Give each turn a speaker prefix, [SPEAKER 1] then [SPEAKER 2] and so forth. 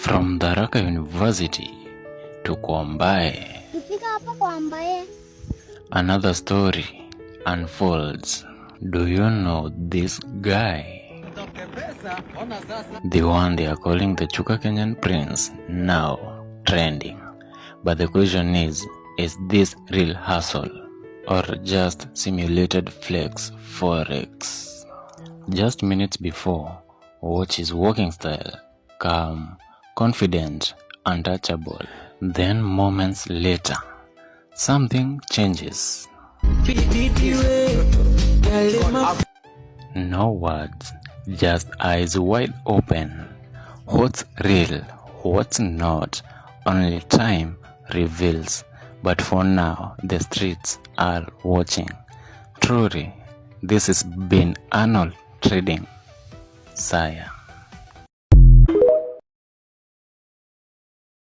[SPEAKER 1] From Tharaka University to Kwambaye, another story unfolds. Do you know this guy? The one they are calling the Chuka Kenyan Prince, now trending. But the question is this real hustle or just simulated flex forex? Just minutes before, watch his walking style, calm, confident, untouchable. Then moments later, something changes. No words, just eyes wide open. What's real, what's not, only time reveals. But for now, the streets are watching. Truly, this has been Arnold Trading. Saya.